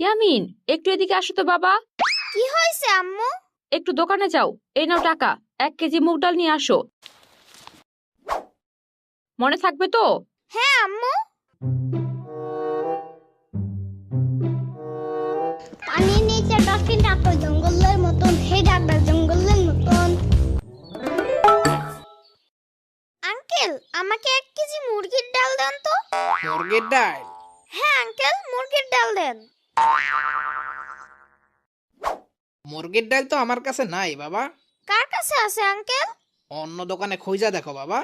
ইয়ামিন, একটু এদিকে আসো তো বাবা। কি হয়েছে আম্মু? একটু দোকানে যাও, এই নাও টাকা। 1 কেজি মুগ ডাল নিয়ে আসো। মনে থাকবে তো? হ্যাঁ আম্মু। পানির নিচে ডলফিনটা তো জঙ্গলের মতন, হে ডাকটা জঙ্গলের মতন। আঙ্কেল, আমাকে 1 কেজি মুরগির ডাল দেন তো। মুরগির ডাল? হ্যাঁ আঙ্কেল, মুরগির ডাল দেন। মুরগির ডাল তো আমার কাছে নাই বাবা। কার কাছে আছে আঙ্কেল? অন্য দোকানে খুঁজা দেখো বাবা।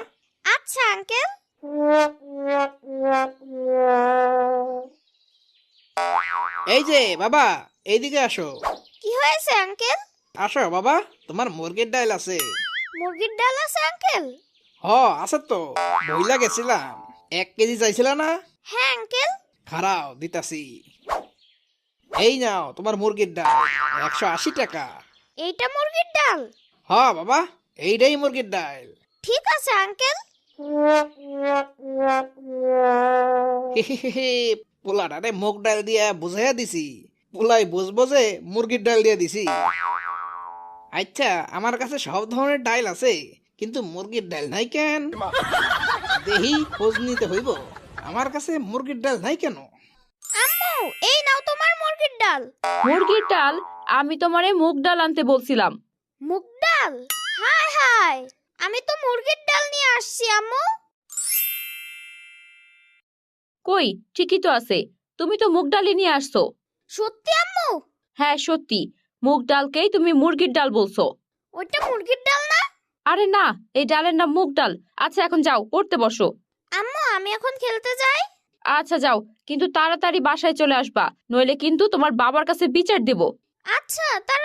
আচ্ছা আঙ্কেল। এই যে বাবা, এইদিকে আসো। কি হয়েছে আঙ্কেল? আসো বাবা, তোমার মুরগির ডাল আছে। মুরগির ডাল আছে আঙ্কেল? আছে তো, বইলা গেছিলাম। 1 কেজি চাইছিল না? হ্যাঁ আঙ্কেল। খারাও দিতাছি। এই নাও তোমার মুরগির ডাল, 180 টাকা। এইটা মুরগির ডাল? বাবা, এইটাই মুরগির ডাল। ঠিক আছে আঙ্কেল। পোলাটারে মুগ ডাল দিয়া বুঝাইয়া দিছি, পোলাই বুঝবো যে মুরগির ডাল দিয়া দিছি। আচ্ছা, আমার কাছে সব ধরনের ডাল আছে, কিন্তু মুরগির ডাল নাই কেন? দেহি খোঁজ নিতে হইব, আমার কাছে মুরগির ডাল নাই কেন? আম্মু, এই নাও তোমার মুরগির ডাল। মুরগির ডাল? আমি তোমারে মুগ ডাল আনতে বলছিলাম। মুগ ডাল? হায় হায়, আমি তো মুরগির ডাল নিয়ে আসছি আম্মু। কই, ঠিকই তো আছে। তুমি তো মুগ ডালই নিয়ে আসছো। সত্যি আম্মু? হ্যাঁ সত্যি, মুগ ডালকেই তুমি মুরগির ডাল বলছো। ওইটা মুরগির ডাল না? আরে না, এই ডালের নাম মুগ ডাল। আচ্ছা এখন যাও, পড়তে বসো। আম্মু, আমি এখন খেলতে যাই। আচ্ছা যাও, কিন্তু তাড়াতাড়ি বাসায় চলে আসবা, নইলে কিন্তু তোমার বাবার কাছে বিচার দেব। আচ্ছা, তার